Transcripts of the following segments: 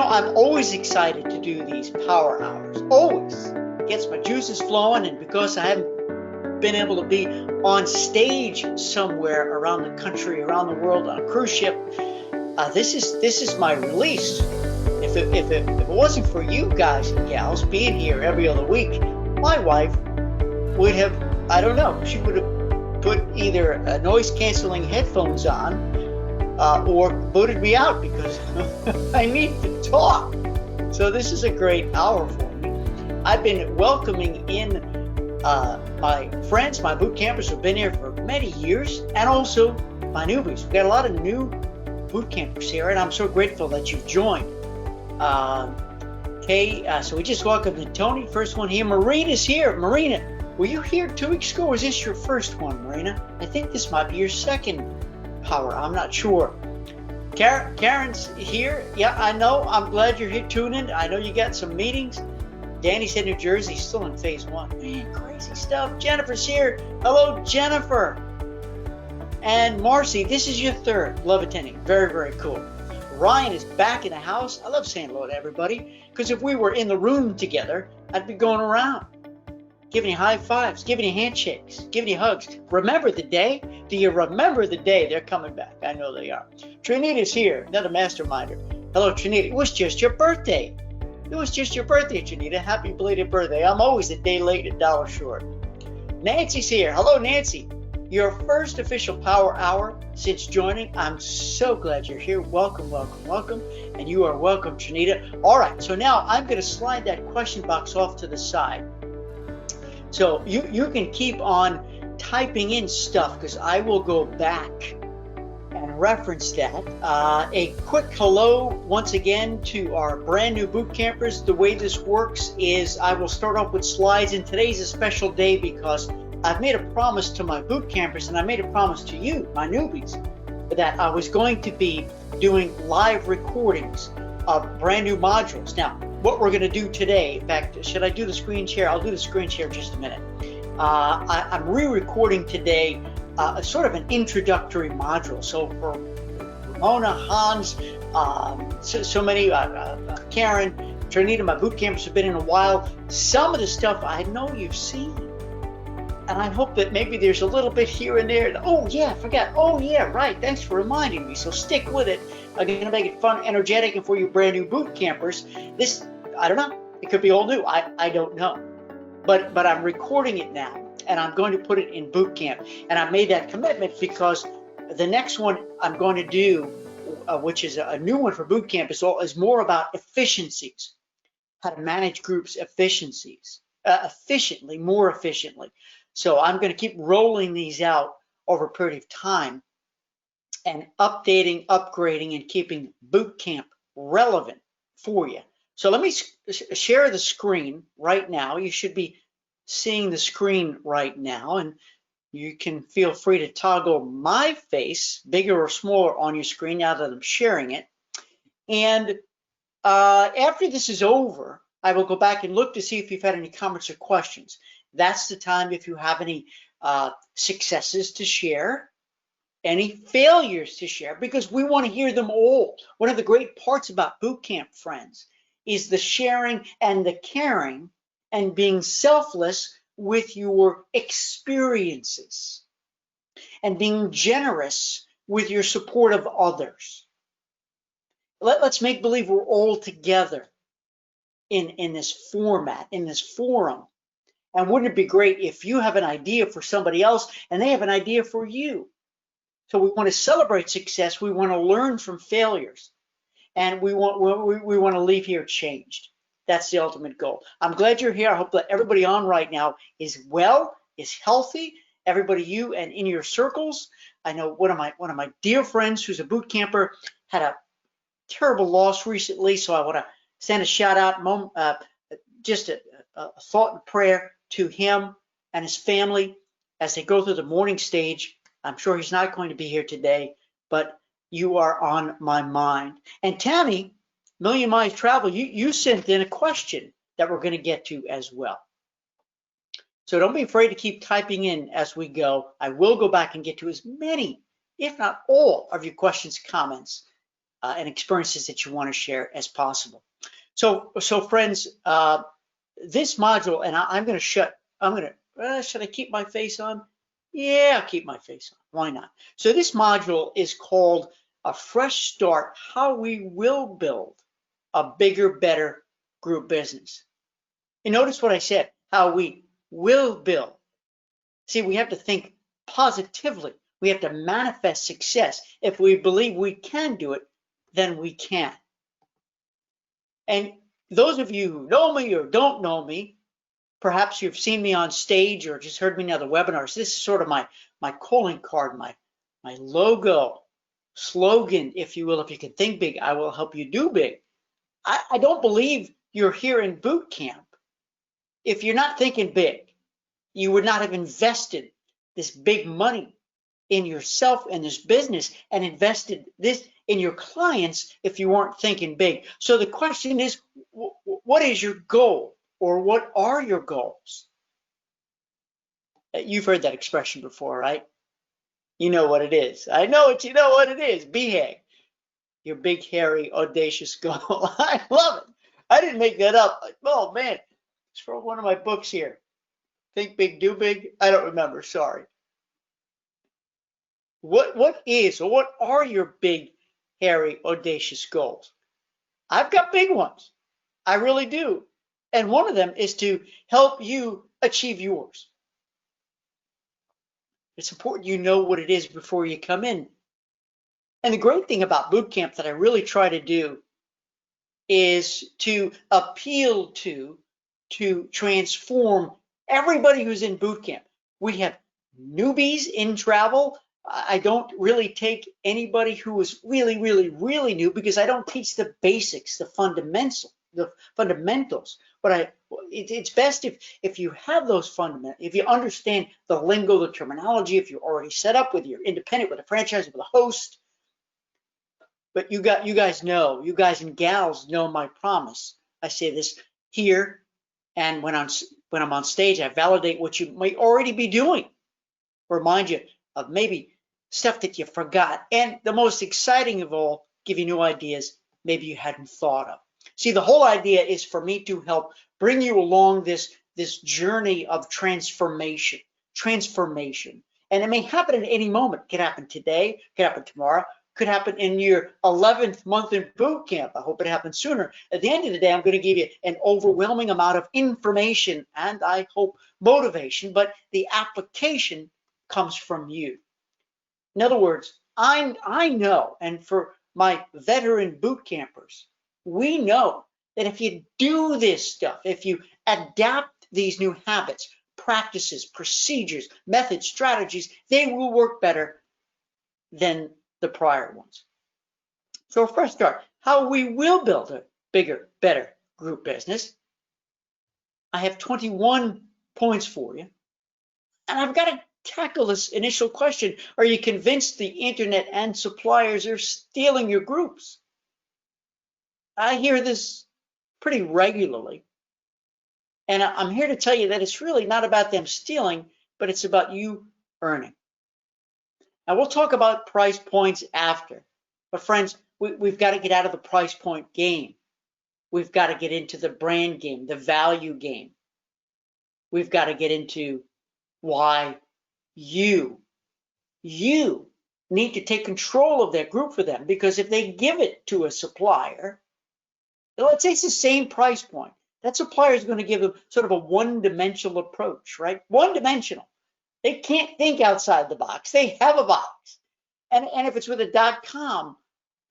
I'm always excited to do these power hours, always. Gets my juices flowing, and because I haven't been able to be on stage somewhere around the country, around the world on a cruise ship, this is my release. If it wasn't for you guys and gals being here every other week, my wife would have, I don't know, she would have put either noise canceling headphones on or booted me out because I need to talk. So this is a great hour for me. I've been welcoming in my friends, my boot campers who've been here for many years, and also my newbies. We've got a lot of new boot campers here, and I'm so grateful that you've joined. So we just welcomed Tony, first one here. Marina's here. Marina, were you here 2 weeks ago, or is this your first one, Marina? I think this might be your second power. I'm not sure. Karen's here. Yeah, I know. I'm glad you're here tuning in. I know you got some meetings. Danny said New Jersey, still in phase 1. Man, crazy stuff. Jennifer's here. Hello, Jennifer. And Marcy, this is your third. Love attending. Very, very cool. Ryan is back in the house. I love saying hello to everybody, because if we were in the room together, I'd be going around, giving you high fives, giving you handshakes, giving you hugs. Remember the day? Do you remember the day? They're coming back. I know they are. Trinita's here, another masterminder. Hello, Trinita. It was just your birthday. It was just your birthday, Trinita. Happy belated birthday. I'm always a day late, a dollar short. Nancy's here. Hello, Nancy. Your first official power hour since joining. I'm so glad you're here. Welcome, welcome, welcome. And you are welcome, Trinita. All right, so now I'm going to slide that question box off to the side. So you can keep on typing in stuff, because I will go back and reference that. A quick hello once again to our brand new boot campers. The way this works is I will start off with slides, and today's a special day because I've made a promise to my boot campers, and I made a promise to you, my newbies, that I was going to be doing live recordings of brand new modules. Now, what we're going to do today, in fact, should I do the screen share? I'll do the screen share in just a minute. I'm re-recording today sort of an introductory module. So for Ramona, Hans, so many, Karen, Trinita, my boot campers have been in a while. Some of the stuff I know you've seen. And I hope that maybe there's a little bit here and there. Oh, yeah, I forgot. Oh, yeah, right. Thanks for reminding me. So stick with it. I'm going to make it fun, energetic, and for you brand new boot campers, this, I don't know. It could be all new. I don't know. But I'm recording it now, and I'm going to put it in boot camp. And I made that commitment because the next one I'm going to do, which is a new one for boot camp, is more about efficiencies, how to manage groups efficiently, more efficiently. So I'm going to keep rolling these out over a period of time and updating, upgrading, and keeping boot camp relevant for you. So let me share the screen right now. You should be seeing the screen right now, and you can feel free to toggle my face, bigger or smaller, on your screen now that I'm sharing it. And after this is over, I will go back and look to see if you've had any comments or questions. That's the time if you have any successes to share, any failures to share, because we want to hear them all. One of the great parts about boot camp, friends, is the sharing and the caring and being selfless with your experiences and being generous with your support of others. Let's make believe we're all together in this format, in this forum. And wouldn't it be great if you have an idea for somebody else and they have an idea for you? So we want to celebrate success. We want to learn from failures. And we want to leave here changed. That's the ultimate goal. I'm glad you're here. I hope that everybody on right now is well, is healthy. Everybody, you and in your circles. I know one of my dear friends who's a boot camper had a terrible loss recently, so I want to send a shout out, just a thought and prayer to him and his family as they go through the mourning stage. I'm sure he's not going to be here today, but you are on my mind. And Tammy, Million Miles Travel, you sent in a question that we're going to get to as well. So don't be afraid to keep typing in as we go. I will go back and get to as many, if not all, of your questions, comments and experiences that you want to share as possible. So friends, this module, and I'm going to should I keep my face on? Yeah, I'll keep my face on. Why not? So this module is called A Fresh Start, How We Will Build a Bigger, Better Group Business. And notice what I said, how we will build. See, we have to think positively. We have to manifest success. If we believe we can do it, then we can. And those of you who know me or don't know me, perhaps you've seen me on stage or just heard me in other webinars. This is sort of my calling card, my logo, slogan, if you will. If you can think big, I will help you do big. I don't believe you're here in boot camp if you're not thinking big. You would not have invested this big money in yourself and this business and invested this in your clients if you weren't thinking big. So the question is, what is your goal? Or what are your goals? You've heard that expression before, right? You know what it is. I know it, you know what it is. BHAG, your big, hairy, audacious goal. I love it. I didn't make that up. Oh, man. It's from one of my books here. Think Big, Do Big. I don't remember. Sorry. What is or what are your big, hairy, audacious goals? I've got big ones. I really do. And one of them is to help you achieve yours. It's important you know what it is before you come in. And the great thing about boot camp that I really try to do is to appeal to transform everybody who's in boot camp. We have newbies in travel. I don't really take anybody who is really, really, really new because I don't teach the basics, the fundamentals. But it's best if you have those fundamentals, if you understand the lingo, the terminology, if you're already set up with your independent, with a franchise, with a host. But you guys know, you guys and gals know my promise. I say this here, and when I'm on stage, I validate what you might already be doing. Remind you of maybe stuff that you forgot, and the most exciting of all, give you new ideas maybe you hadn't thought of. See, the whole idea is for me to help bring you along this journey of transformation. And it may happen at any moment. It could happen today, could happen tomorrow, could happen in your 11th month in boot camp. I hope it happens sooner. At the end of the day, I'm going to give you an overwhelming amount of information and I hope motivation, but the application comes from you. In other words, I know, and for my veteran boot campers, we know that if you do this stuff, if you adapt these new habits, practices, procedures, methods, strategies, they will work better than the prior ones. So first start, how we will build a bigger, better group business. I have 21 points for you, and I've got to tackle this initial question. Are you convinced the internet and suppliers are stealing your groups? I hear this pretty regularly. And I'm here to tell you that it's really not about them stealing, but it's about you earning. Now, we'll talk about price points after. But friends, we've got to get out of the price point game. We've got to get into the brand game, the value game. We've got to get into why you need to take control of that group for them. Because if they give it to a supplier, let's say it's the same price point, that supplier is going to give them sort of a one-dimensional approach, right? One-dimensional. They can't think outside the box. They have a box. And if it's with a .com,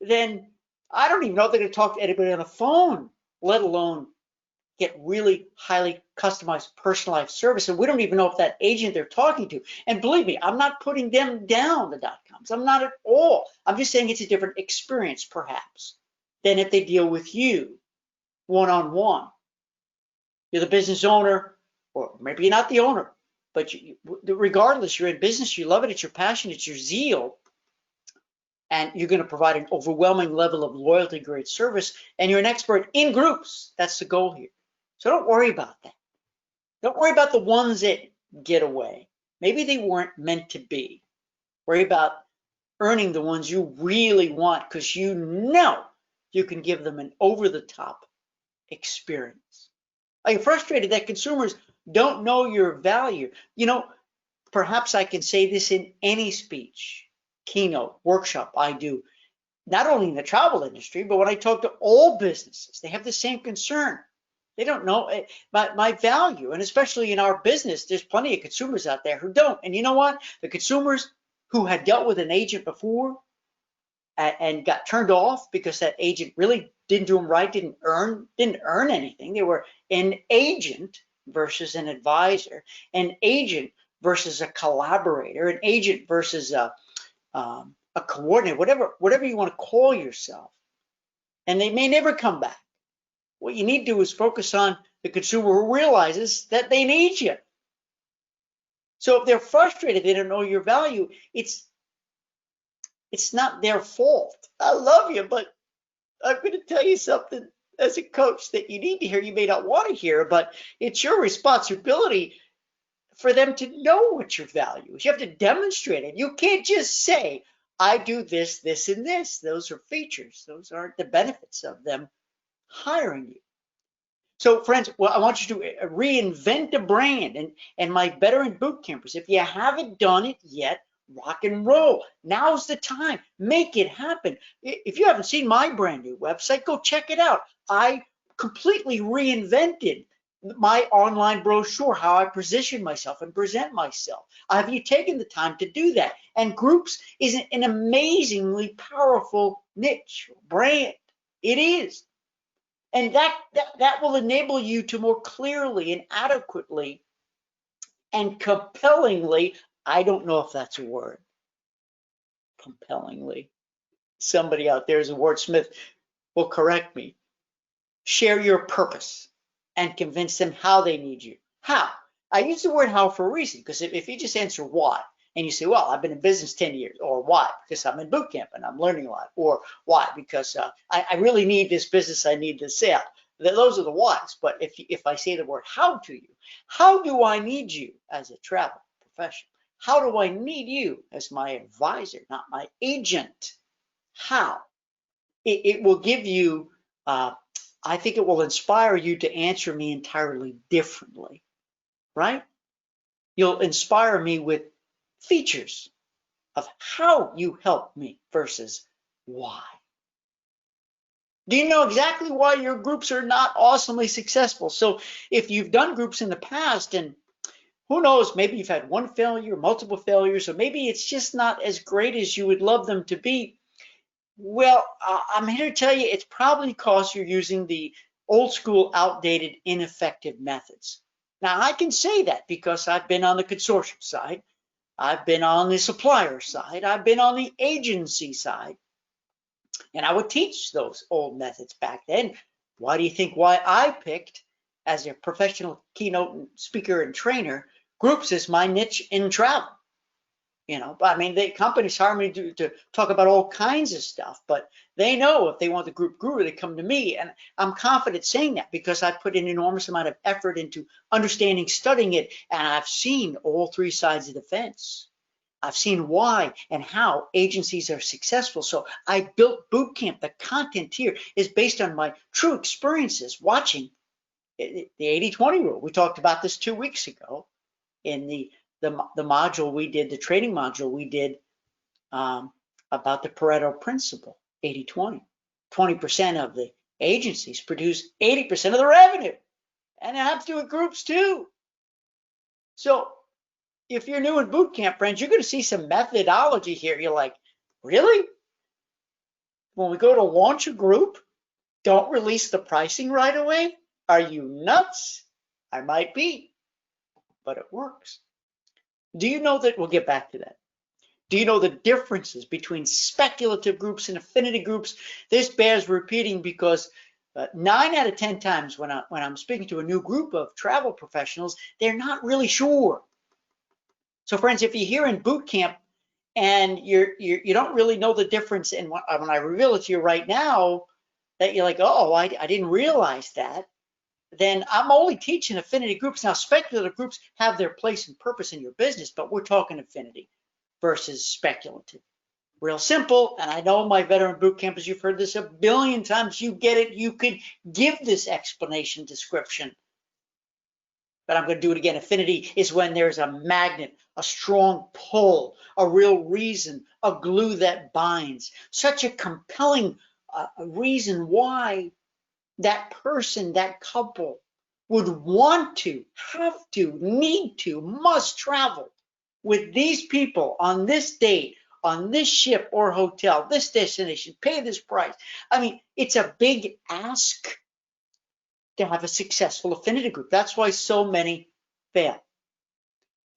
then I don't even know if they're going to talk to anybody on the phone, let alone get really highly customized, personalized service. And we don't even know if that agent they're talking to. And believe me, I'm not putting them down, the .coms. I'm not at all. I'm just saying it's a different experience, perhaps, than if they deal with you one-on-one. You're the business owner, or maybe you're not the owner, but regardless, you're in business, you love it, it's your passion, it's your zeal, and you're going to provide an overwhelming level of loyalty, great service, and you're an expert in groups. That's the goal here. So don't worry about that. Don't worry about the ones that get away. Maybe they weren't meant to be. Worry about earning the ones you really want because you know you can give them an over-the-top experience. Are you frustrated that consumers don't know your value? You know, perhaps I can say this in any speech, keynote, workshop I do, not only in the travel industry, but when I talk to all businesses, they have the same concern. They don't know my value, and especially in our business, there's plenty of consumers out there who don't. And you know what? The consumers who had dealt with an agent before and got turned off because that agent really didn't do them right, didn't earn anything. They were an agent versus an advisor, an agent versus a collaborator, an agent versus a coordinator, whatever you want to call yourself. And they may never come back. What you need to do is focus on the consumer who realizes that they need you. So if they're frustrated, they don't know your value, it's not their fault. I love you, but I'm going to tell you something as a coach that you need to hear. You may not want to hear, but it's your responsibility for them to know what your value is. You have to demonstrate it. You can't just say, I do this, this, and this. Those are features. Those aren't the benefits of them hiring you. So friends, well, I want you to reinvent a brand, and my veteran boot campers, if you haven't done it yet, rock and roll. Now's the time. Make it happen. If you haven't seen my brand new website, go check it out. I completely reinvented my online brochure, how I position myself and present myself. Have you taken the time to do that? And groups is an amazingly powerful niche brand. It is. And that will enable you to more clearly and adequately and compellingly, I don't know if that's a word, compellingly, somebody out there is a wordsmith, will correct me, share your purpose and convince them how they need you. How? I use the word how for a reason, because if you just answer why, and you say, well, I've been in business 10 years, or why? Because I'm in boot camp and I'm learning a lot, or why? Because I really need this business, I need this sale. Those are the whys. But if I say the word how to you, how do I need you as a travel professional? How do I need you as my advisor, not my agent? How? It will give you, I think it will inspire you to answer me entirely differently, right? You'll inspire me with features of how you help me versus why. Do you know exactly why your groups are not awesomely successful? So if you've done groups in the past, and who knows, maybe you've had one failure, multiple failures, or maybe it's just not as great as you would love them to be. Well, I'm here to tell you it's probably because you're using the old school, outdated, ineffective methods. Now, I can say that because I've been on the consortium side, I've been on the supplier side, I've been on the agency side, and I would teach those old methods back then. Why do you think why I picked, as a professional keynote speaker and trainer, groups as my niche in travel? You know, I mean, the companies hire me to talk about all kinds of stuff, but they know if they want the group guru, they come to me. And I'm confident saying that because I put an enormous amount of effort into understanding, studying it, and I've seen all three sides of the fence. I've seen why and how agencies are successful. So I built Boot Camp. The content here is based on my true experiences watching the 80-20 rule. We talked about this 2 weeks ago in the module we did, the training module we did about the Pareto principle, 80-20. 20% of the agencies produce 80% of the revenue, and it happens to do with groups too. So if you're new in boot camp, friends, you're going to see some methodology here. You're like, really? When we go to launch a group, don't release the pricing right away? Are you nuts? I might be, but it works. Do you know that, we'll get back to that. Do you know the differences between speculative groups and affinity groups? This bears repeating because 9 out of 10 times when I'm speaking to a new group of travel professionals, they're not really sure. So friends, if you're here in boot camp and you don't really know the difference, and when I reveal it to you right now, that you're like, oh, I didn't realize that, then I'm only teaching affinity groups. Now, speculative groups have their place and purpose in your business, but we're talking affinity versus speculative. Real simple, and I know my veteran boot campers, you've heard this a billion times, you get it, you could give this explanation description. But I'm going to do it again. Affinity is when there's a magnet, a strong pull, a real reason, a glue that binds. Such a compelling reason why that person, that couple would want to, have to, need to, must travel with these people on this date, on this ship or hotel, this destination, pay this price. I mean, it's a big ask to have a successful affinity group. That's why so many fail.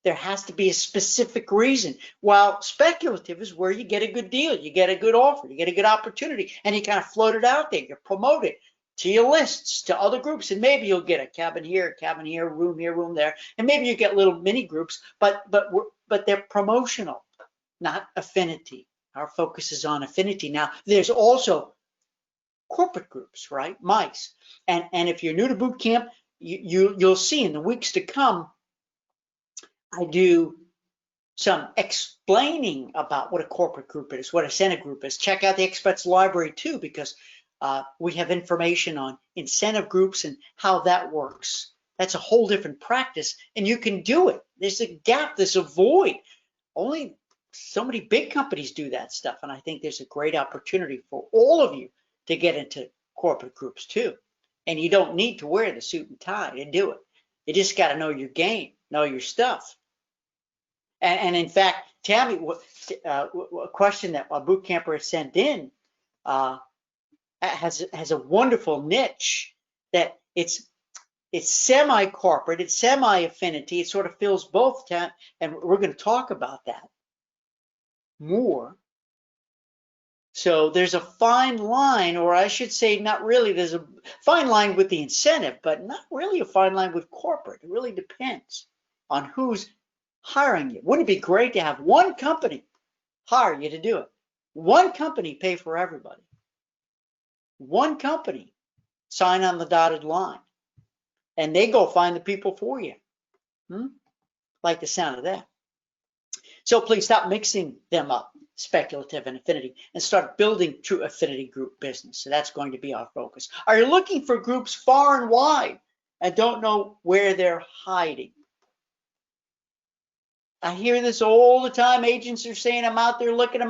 There has to be a specific reason. While speculative is where you get a good deal, you get a good offer, you get a good opportunity, and you kind of float it out there, you promote it to your lists, to other groups, and maybe you'll get a cabin here, room there, and maybe you get little mini groups, but they're promotional, not affinity. Our focus is on affinity. Now, there's also corporate groups, right? MICE. And if you're new to boot camp, you'll see in the weeks to come, I do some explaining about what a corporate group is, what a incentive group is. Check out the Experts Library too, because we have information on incentive groups and how that works. That's a whole different practice, and you can do it. There's a gap, there's a void. Only so many big companies do that stuff, and I think there's a great opportunity for all of you to get into corporate groups too. And you don't need to wear the suit and tie to do it. You just got to know your game, know your stuff. And in fact, Tammy, a question that a boot camper has sent in has a wonderful niche that it's semi-corporate, it's semi-affinity, it sort of fills both, and we're going to talk about that more. So there's a fine line, or I should say not really, there's a fine line with the incentive, but not really a fine line with corporate. It really depends on who's hiring you. Wouldn't it be great to have one company hire you to do it? One company pay for everybody. One company sign on the dotted line, and they go find the people for you. Like the sound of that. So please stop mixing them up, speculative and affinity, and start building true affinity group business. So that's going to be our focus. Are you looking for groups far and wide and don't know where they're hiding? I hear this all the time. Agents are saying, I'm out there looking,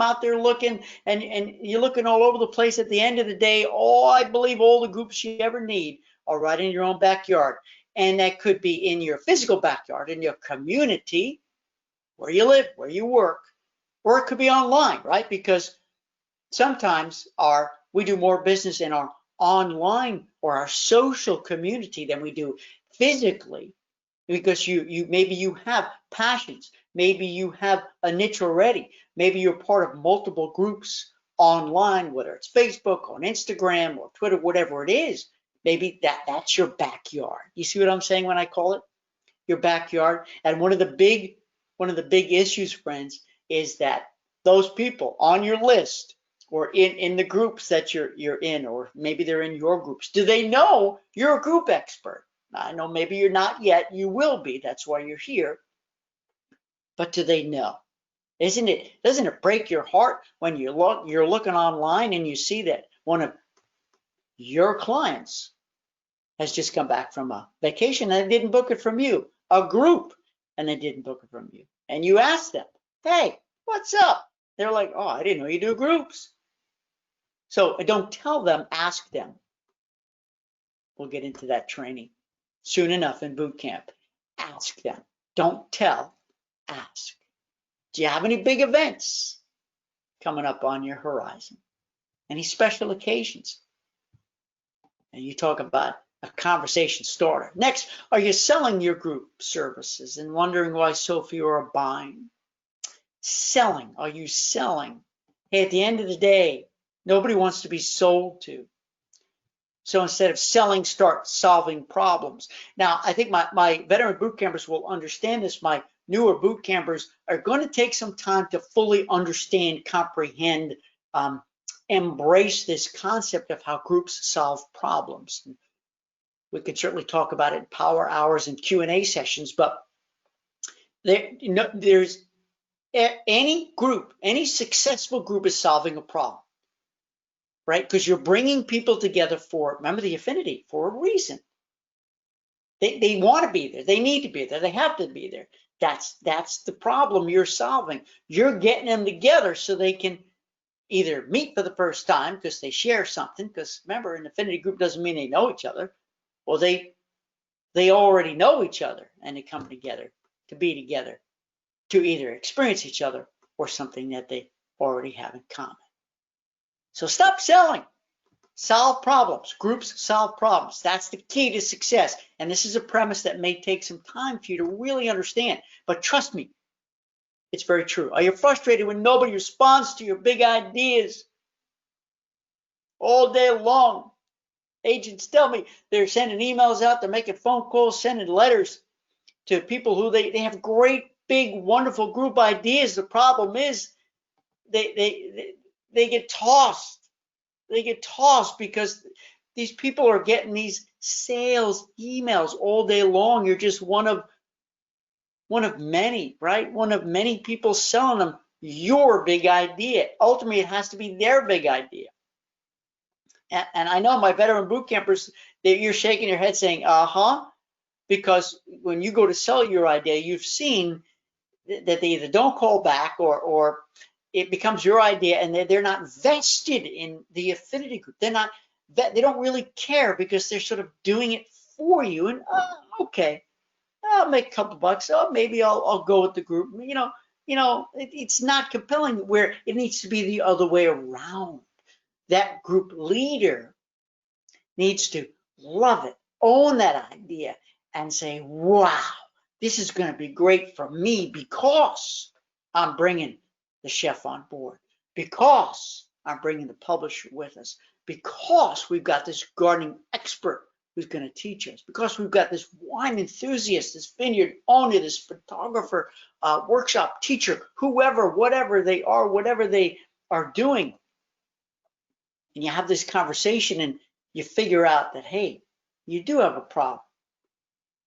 and you're looking all over the place. At the end of the day, I believe all the groups you ever need are right in your own backyard. And that could be in your physical backyard, in your community, where you live, where you work, or it could be online, right? Because sometimes we do more business in our online or our social community than we do physically, because maybe you have passions, maybe you have a niche already, maybe you're part of multiple groups online, whether it's Facebook, on Instagram, or Twitter, whatever it is. Maybe that's your backyard. You see what I'm saying when I call it your backyard? And one of the big issues, friends, is that those people on your list or in the groups that you're in, or maybe they're in your groups, do they know you're a group expert? I know maybe you're not yet, you will be, that's why you're here. But do they know? Doesn't it break your heart when you're looking online and you see that one of your clients has just come back from a vacation and they didn't book it from you, a group, and they didn't book it from you. And you ask them, hey, what's up? They're like, oh, I didn't know you do groups. So don't tell them, ask them. We'll get into that training soon enough in boot camp. Ask them. Don't tell, ask. Do you have any big events coming up on your horizon? Any special occasions? And you talk about a conversation starter. Next, are you selling your group services and wondering why so few are buying? Selling. Are you selling? Hey, at the end of the day, nobody wants to be sold to. So instead of selling, start solving problems. Now, I think my veteran boot campers will understand this. My newer boot campers are going to take some time to fully understand, comprehend, embrace this concept of how groups solve problems. We could certainly talk about it in power hours and Q&A sessions, but there's Any group, any successful group is solving a problem, right? Because you're bringing people together for, remember the affinity, for a reason. They want to be there. They need to be there. They have to be there. That's the problem you're solving. You're getting them together so they can either meet for the first time because they share something. Because remember, an affinity group doesn't mean they know each other. Well, they already know each other and they come together to be together to either experience each other or something that they already have in common. So stop selling. Solve problems. Groups solve problems. That's the key to success. And this is a premise that may take some time for you to really understand. But trust me, it's very true. Are you frustrated when nobody responds to your big ideas all day long? Agents tell me they're sending emails out, they're making phone calls, sending letters to people who they have great, big, wonderful group ideas. The problem is they get tossed. They get tossed because these people are getting these sales emails all day long. You're just one of many, right? One of many people selling them your big idea. Ultimately, it has to be their big idea. And I know my veteran boot campers, that you're shaking your head saying, because when you go to sell your idea, you've seen that they either don't call back or it becomes your idea and they're not vested in the affinity group. They don't really care because they're sort of doing it for you. And okay, I'll make a couple bucks. Oh, maybe I'll go with the group. It's not compelling, where it needs to be the other way around. That group leader needs to love it, own that idea, and say, wow, this is going to be great for me because I'm bringing the chef on board, because I'm bringing the publisher with us, because we've got this gardening expert who's going to teach us, because we've got this wine enthusiast, this vineyard owner, this photographer, workshop teacher, whoever, whatever they are doing. And you have this conversation and you figure out that, hey, you do have a problem.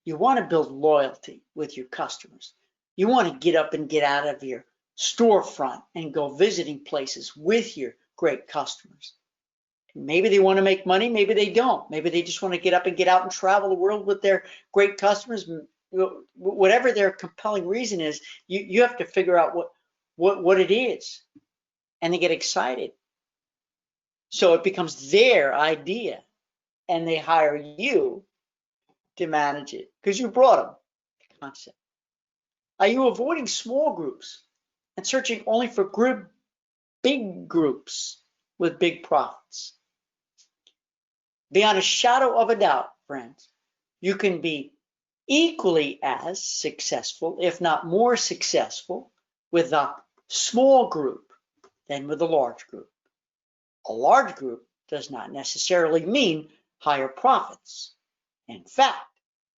You want to build loyalty with your customers. You want to get up and get out of your storefront and go visiting places with your great customers. Maybe they want to make money, maybe they don't. Maybe they just want to get up and get out and travel the world with their great customers. Whatever their compelling reason is, you have to figure out what it is. And they get excited. So it becomes their idea and they hire you to manage it because you brought them the concept. Are you avoiding small groups and searching only for big groups with big profits? Beyond a shadow of a doubt, friends, you can be equally as successful, if not more successful, with a small group than with a large group. A large group does not necessarily mean higher profits. In fact,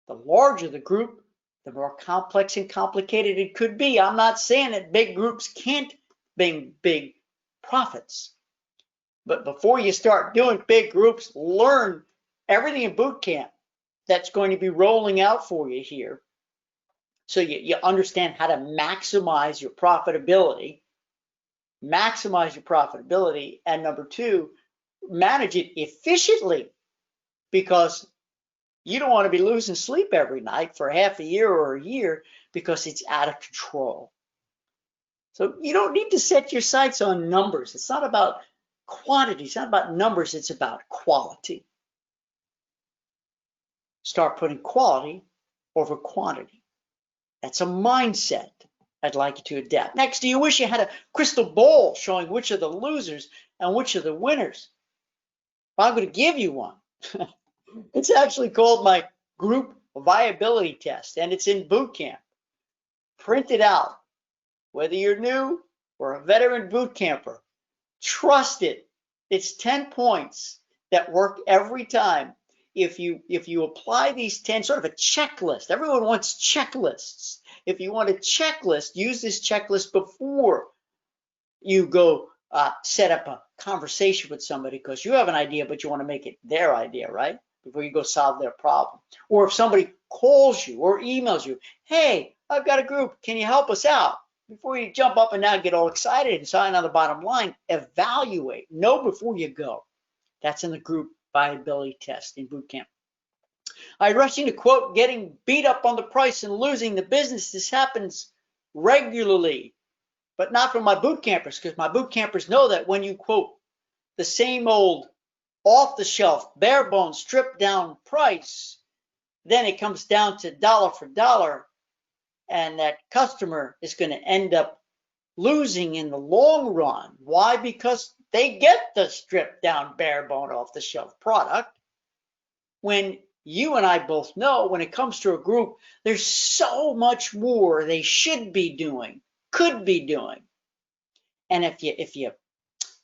the larger the group, the more complex and complicated it could be. I'm not saying that big groups can't bring big profits. But before you start doing big groups, learn everything in boot camp that's going to be rolling out for you here. So you understand how to maximize your profitability. And number two, manage it efficiently, because you don't want to be losing sleep every night for half a year or a year because it's out of control. So you don't need to set your sights on numbers. It's not about quantity, it's not about numbers, it's about quality. Start putting quality over quantity. That's a mindset I'd like you to adapt. Next, do you wish you had a crystal ball showing which are the losers and which are the winners? Well, I'm going to give you one. It's actually called my group viability test, and it's in boot camp. Print it out. Whether you're new or a veteran boot camper, trust it. It's 10 points that work every time. If you apply these 10, sort of a checklist. Everyone wants checklists. If you want a checklist, use this checklist before you go set up a conversation with somebody, because you have an idea, but you want to make it their idea, right? Before you go solve their problem. Or if somebody calls you or emails you, hey, I've got a group, can you help us out? before you jump up and down, get all excited and sign on the bottom line, evaluate, know before you go. That's in the group viability test in boot camp. I rushing to quote, getting beat up on the price and losing the business. This happens regularly, but not from my boot campers, because my boot campers know that when you quote the same old off the shelf, bare bones, stripped down price, then it comes down to dollar for dollar, and that customer is going to end up losing in the long run. Why? Because they get the stripped down, bare bone, off the shelf product. When you and I both know, when it comes to a group, there's so much more they should be doing, could be doing. And if you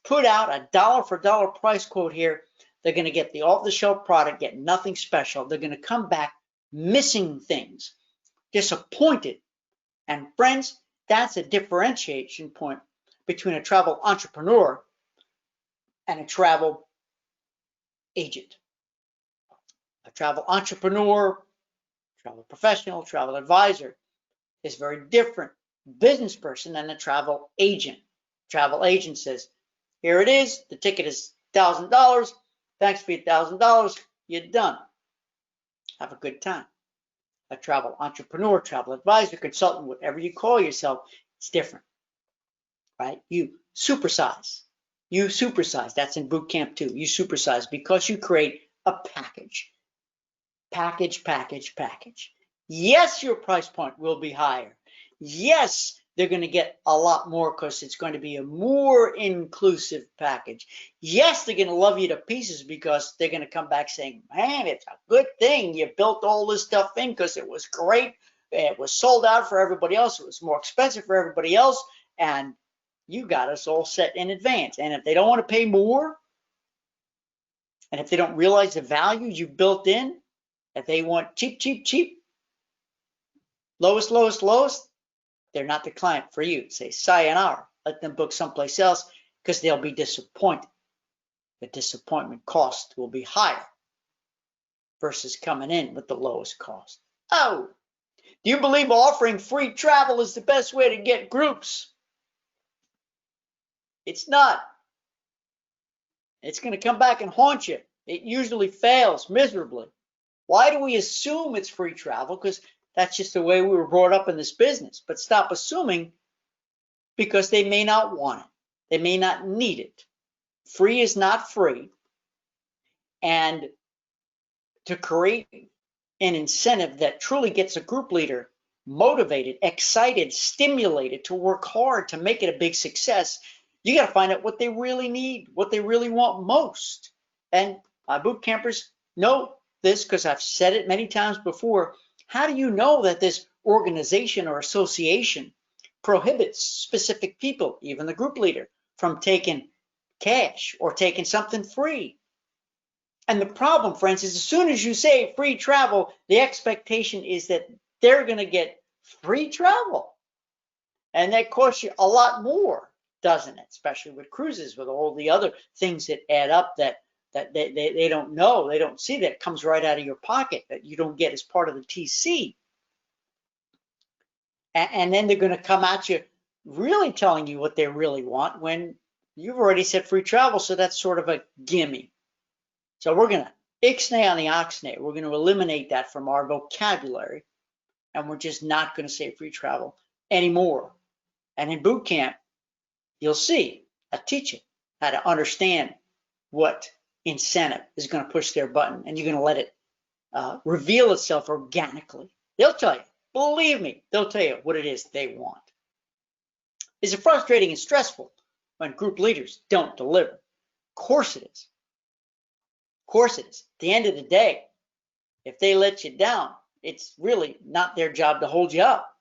put out a dollar for dollar price quote here, they're going to get the off-the-shelf product, get nothing special. They're going to come back missing things, disappointed. And friends, that's a differentiation point between a travel entrepreneur and a travel agent. A travel entrepreneur, travel professional, travel advisor is very different business person than a travel agent. Travel agent says, here it is, the ticket is $1,000. Thanks for your $1,000. You're done. Have a good time. A travel entrepreneur, travel advisor, consultant, whatever you call yourself, it's different, right? You supersize. You supersize. That's in boot camp too. You supersize because you create a package. Package. Yes, your price point will be higher. Yes, they're going to get a lot more because it's going to be a more inclusive package. Yes, they're going to love you to pieces because they're going to come back saying, man, it's a good thing you built all this stuff in because it was great. It was sold out for everybody else. It was more expensive for everybody else. And you got us all set in advance. And if they don't want to pay more, and if they don't realize the value you built in, if they want cheap, lowest, they're not the client for you. Say sayonara. Let them book someplace else because they'll be disappointed. The disappointment cost will be higher versus coming in with the lowest cost. Oh, do you believe offering free travel is the best way to get groups? It's not. It's going to come back and haunt you. It usually fails miserably. Why do we assume it's free travel? Because that's just the way we were brought up in this business. But stop assuming, because they may not want it. They may not need it. Free is not free. And to create an incentive that truly gets a group leader motivated, excited, stimulated to work hard to make it a big success, you got to find out what they really need, what they really want most. And my boot campers know this because I've said it many times before. How do you know that this organization or association prohibits specific people, even the group leader, from taking cash or taking something free? And the problem, friends, is as soon as you say free travel, the expectation is that they're going to get free travel. And that costs you a lot more, doesn't it? Especially with cruises, with all the other things that add up that they don't know, they don't see, that comes right out of your pocket, that you don't get as part of the TC. And then they're going to come at you really telling you what they really want when you've already said free travel, so that's sort of a gimme. So we're going to ixnay on the oxnay. We're going to eliminate that from our vocabulary, and we're just not going to say free travel anymore. And in boot camp, you'll see, I teach you how to understand what incentive is going to push their button, and you're going to let it reveal itself organically. They'll tell you, believe me, they'll tell you what it is they want. Is it frustrating and stressful when group leaders don't deliver? Of course it is. Of course it is. At the end of the day, if they let you down, it's really not their job to hold you up.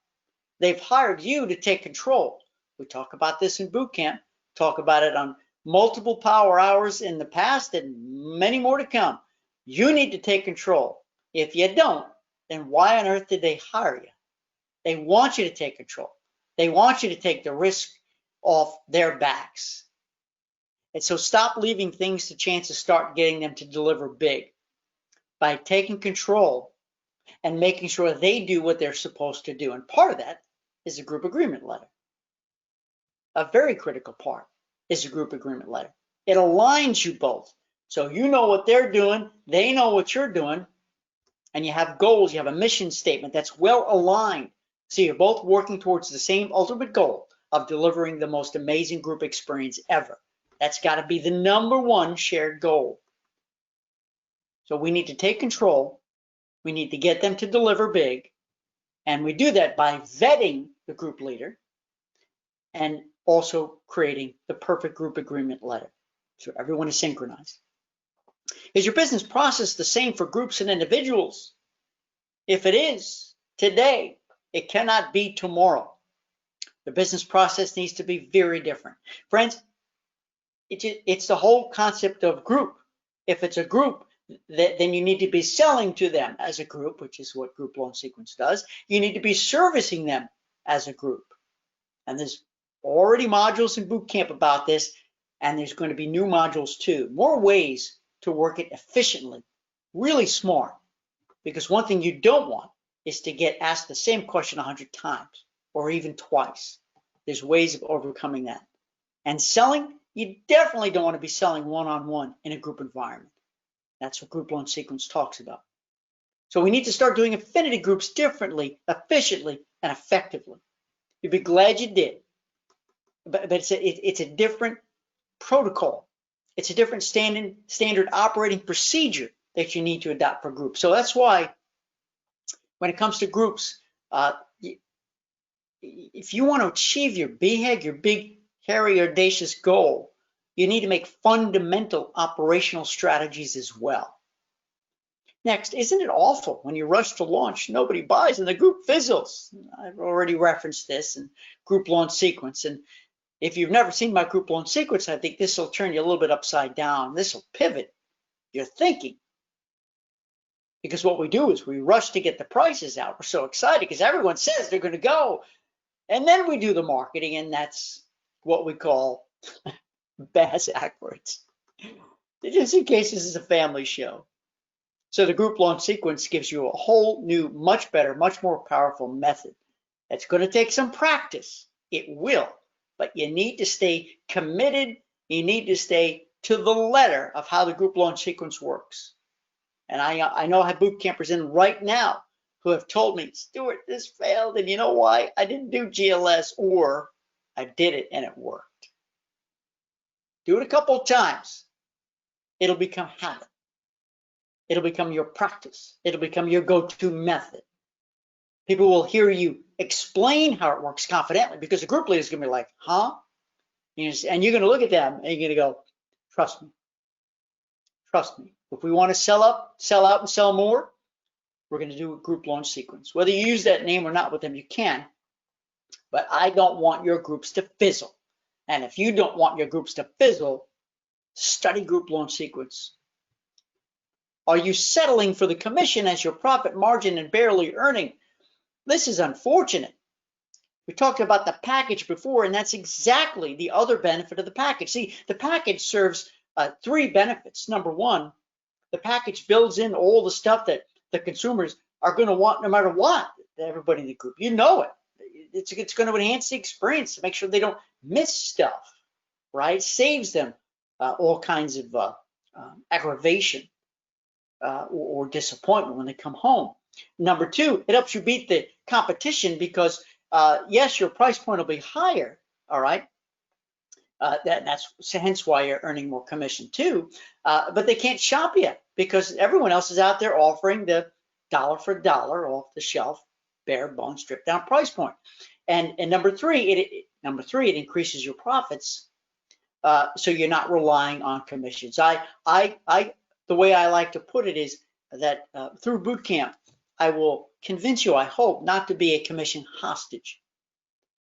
They've hired you to take control. We talk about this in boot camp, talk about it on multiple power hours in the past and many more to come. You need to take control. If you don't, then why on earth did they hire you? They want you to take control. They want you to take the risk off their backs. And so stop leaving things to chance to start getting them to deliver big by taking control and making sure they do what they're supposed to do. And part of that is a group agreement letter. a very critical part is a group agreement letter. It aligns you both. So you know what they're doing, they know what you're doing, and you have goals, you have a mission statement that's well aligned. So you're both working towards the same ultimate goal of delivering the most amazing group experience ever. That's got to be the #1 shared goal. So we need to take control. We need to get them to deliver big. And we do that by vetting the group leader and also creating the perfect group agreement letter. So everyone is synchronized. Is your business process the same for groups and individuals? If it is today, it cannot be tomorrow. The business process needs to be very different. Friends, it's the whole concept of group. If it's a group, then you need to be selling to them as a group, which is what Group Launch Sequence does. You need to be servicing them as a group. And there's already modules in boot camp about this, and there's going to be new modules too. More ways to work it efficiently, really smart. Because one thing you don't want is to get asked the same question 100 times or even twice. There's ways of overcoming that. And selling, you definitely don't want to be selling one-on-one in a group environment. That's what Group Launch Sequence talks about. So we need to start doing affinity groups differently, efficiently, and effectively. You'd be glad you did. But it's a different protocol. It's a different standard operating procedure that you need to adopt for groups. So that's why when it comes to groups, if you want to achieve your BHAG, your big, hairy, audacious goal, you need to make fundamental operational strategies as well. Next, isn't it awful when you rush to launch, nobody buys and the group fizzles? I've already referenced this in Group Launch Sequence. And if you've never seen my Group Launch Sequence, I think this will turn you a little bit upside down. This will pivot your thinking. Because what we do is we rush to get the prices out. We're so excited because everyone says they're going to go. And then we do the marketing, and that's what we call bass-ackwards. Just in case this is a family show. So the Group Launch Sequence gives you a whole new, much better, much more powerful method. It's going to take some practice. It will. But you need to stay committed. You need to stay to the letter of how the Group Launch Sequence works. And I know I have boot campers in right now who have told me, Stuart, this failed, and you know why? I didn't do GLS, or I did it and it worked. Do it a couple of times. It'll become habit. It'll become your practice. It'll become your go-to method. People will hear you explain how it works confidently because the group leader is going to be like, huh? And you're going to look at them and you're going to go, trust me. Trust me. If we want to sell out and sell more, we're going to do a Group Launch Sequence. Whether you use that name or not with them, you can. But I don't want your groups to fizzle. And if you don't want your groups to fizzle, study Group Launch Sequence. Are you settling for the commission as your profit margin and barely earning? This is unfortunate. We talked about the package before, and that's exactly the other benefit of the package. See, the package serves 3 benefits. Number 1, the package builds in all the stuff that the consumers are going to want no matter what, everybody in the group. You know it. It's going to enhance the experience to make sure they don't miss stuff, right? Saves them all kinds of aggravation or disappointment when they come home. Number 2, it helps you beat the competition because, yes, your price point will be higher, all right? That's hence why you're earning more commission too. But they can't shop yet because everyone else is out there offering the dollar for dollar off the shelf, bare bones, stripped down price point. And number 3, it increases your profits, so you're not relying on commissions. The way I like to put it is that through boot camp, I will convince you, I hope, not to be a commission hostage.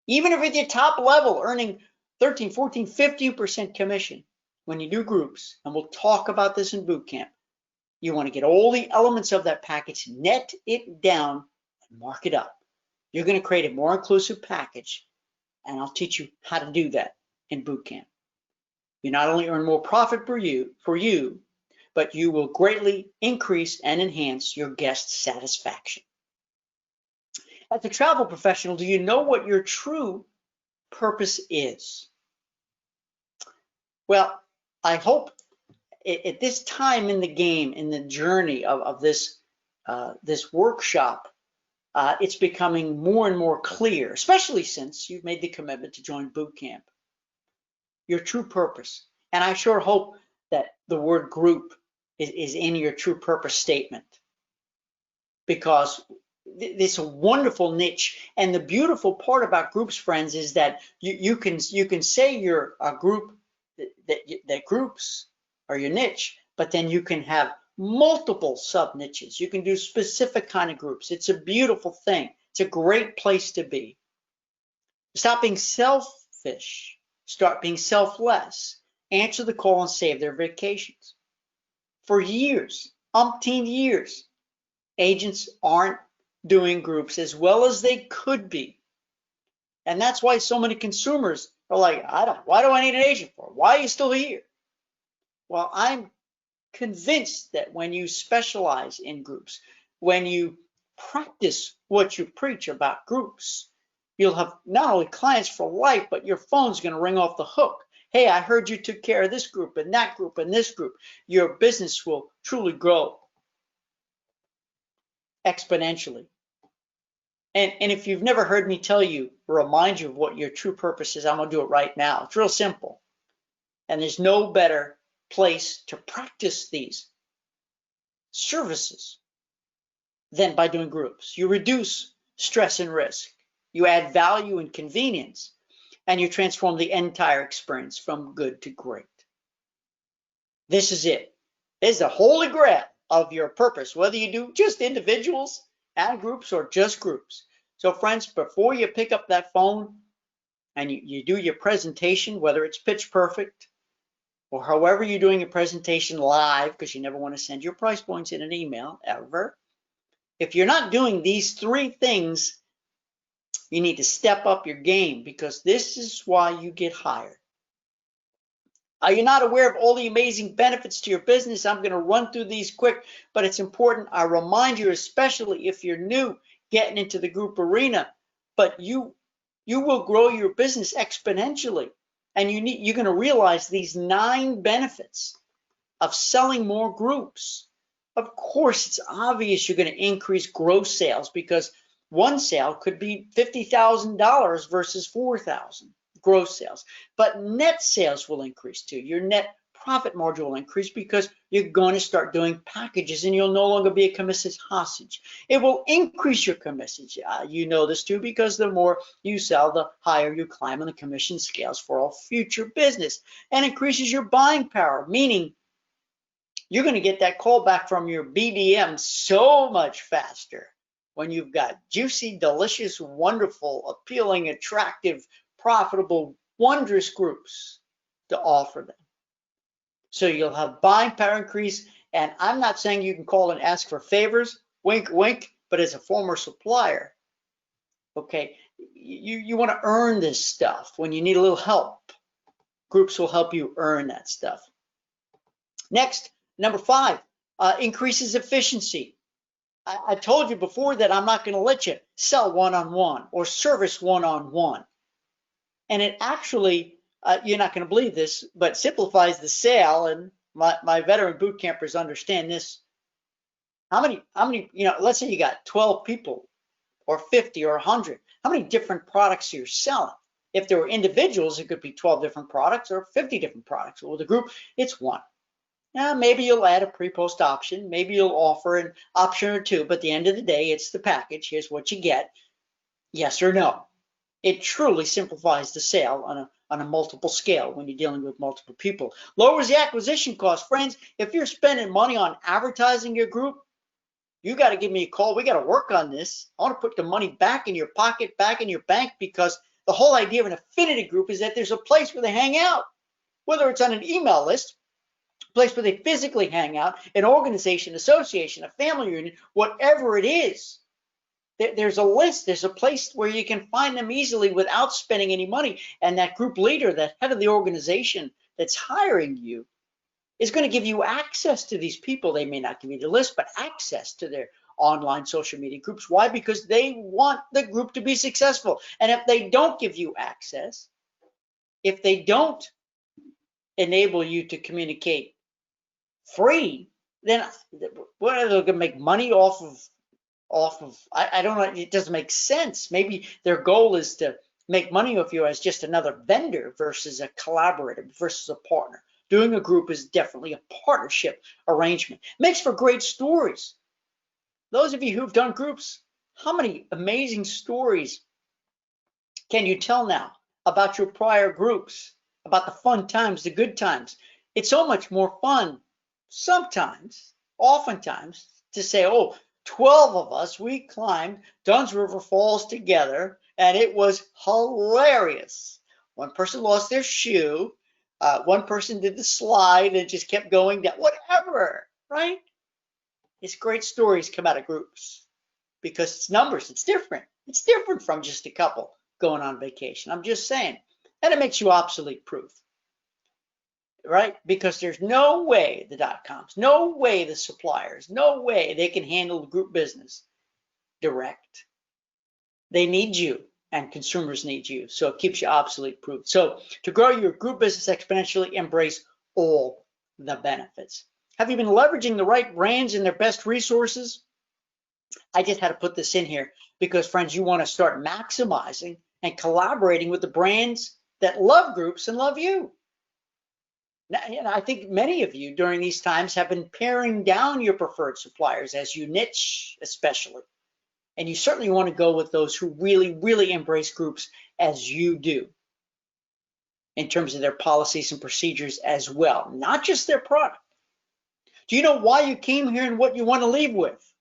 Even if at your top level, earning 13, 14, 15% commission when you do groups, and we'll talk about this in boot camp, you want to get all the elements of that package, net it down, and mark it up. You're going to create a more inclusive package, and I'll teach you how to do that in boot camp. You not only earn more profit for you, but you will greatly increase and enhance your guest satisfaction. As a travel professional, do you know what your true purpose is? Well, I hope at this time in the game, in the journey of this this workshop, it's becoming more and more clear, especially since you've made the commitment to join boot camp, your true purpose. And I sure hope that the word group is in your true purpose statement, because it's a wonderful niche. And the beautiful part about groups, friends, is that you can say you're a group, that groups are your niche, but then you can have multiple sub niches. You can do specific kind of groups. It's a beautiful thing. It's a great place to be. Stop being selfish. Start being selfless. Answer the call and save their vacations. For years, umpteen years, agents aren't doing groups as well as they could be. And that's why so many consumers are like, why do I need an agent for? Why are you still here? Well, I'm convinced that when you specialize in groups, when you practice what you preach about groups, you'll have not only clients for life, but your phone's going to ring off the hook. Hey, I heard you took care of this group and that group and this group. Your business will truly grow exponentially. And if you've never heard me tell you, remind you of what your true purpose is, I'm going to do it right now. It's real simple. And there's no better place to practice these services than by doing groups. You reduce stress and risk. You add value and convenience, and you transform the entire experience from good to great. This is it. This is the holy grail of your purpose, whether you do just individuals and groups or just groups. So friends, before you pick up that phone and you do your presentation, whether it's pitch perfect or however you're doing your presentation live, because you never want to send your price points in an email ever, if you're not doing these three things, you need to step up your game, because this is why you get hired. Are you not aware of all the amazing benefits to your business? I'm going to run through these quick, but it's important I remind you, especially if you're new getting into the group arena, but you will grow your business exponentially, and you're going to realize these 9 benefits of selling more groups. Of course, it's obvious you're going to increase gross sales, because one sale could be $50,000 versus $4,000 gross sales. But net sales will increase too. Your net profit margin will increase, because you're going to start doing packages and you'll no longer be a commission's hostage. It will increase your commissions. You know this too, because the more you sell, the higher you climb on the commission scales for all future business, and increases your buying power, meaning you're going to get that call back from your BDM so much faster when you've got juicy, delicious, wonderful, appealing, attractive, profitable, wondrous groups to offer them. So you'll have buying power increase, and I'm not saying you can call and ask for favors, wink, wink, but as a former supplier, okay, you want to earn this stuff when you need a little help. Groups will help you earn that stuff. Next, number 5, increases efficiency. I told you before that I'm not going to let you sell one-on-one or service one-on-one. And it actually, you're not going to believe this, but simplifies the sale. And my veteran boot campers understand this. How many, let's say you got 12 people or 50 or 100. How many different products you're selling? If there were individuals, it could be 12 different products or 50 different products. With a group, it's 1. Now, maybe you'll add a pre-post option. Maybe you'll offer an option or 2, but at the end of the day, it's the package. Here's what you get, yes or no. It truly simplifies the sale on a multiple scale when you're dealing with multiple people. Lowers the acquisition cost. Friends, if you're spending money on advertising your group, you got to give me a call. We got to work on this. I want to put the money back in your pocket, back in your bank, because the whole idea of an affinity group is that there's a place where they hang out, whether it's on an email list, a place where they physically hang out, an organization, association, a family reunion, whatever it is. There's a list, there's a place where you can find them easily without spending any money. And that group leader, that head of the organization that's hiring you, is going to give you access to these people. They may not give you the list, but access to their online social media groups. Why? Because they want the group to be successful. And if they don't give you access, if they don't enable you to communicate free, then what are they going to make money off of? I don't know. It doesn't make sense. Maybe their goal is to make money off you as just another vendor versus a collaborator versus a partner. Doing a group is definitely a partnership arrangement. Makes for great stories. Those of you who've done groups, how many amazing stories can you tell now about your prior groups, about the fun times, the good times? It's so much more fun sometimes, oftentimes, to say, oh, 12 of us, we climbed Dunn's River Falls together, and it was hilarious. One person lost their shoe. One person did the slide and just kept going down, whatever, right? It's great stories come out of groups because it's numbers. It's different. It's different from just a couple going on vacation. I'm just saying. And it makes you obsolete proof, right? Because there's no way the dot-coms, no way the suppliers, no way they can handle the group business direct. They need you, and consumers need you. So it keeps you obsolete proof. So to grow your group business exponentially, embrace all the benefits. Have you been leveraging the right brands and their best resources? I just had to put this in here because, friends, you want to start maximizing and collaborating with the brands that love groups and love you. Now, I think many of you during these times have been paring down your preferred suppliers as you niche, especially. And you certainly want to go with those who really, really embrace groups as you do in terms of their policies and procedures as well, not just their product. Do you know why you came here and what you want to leave with?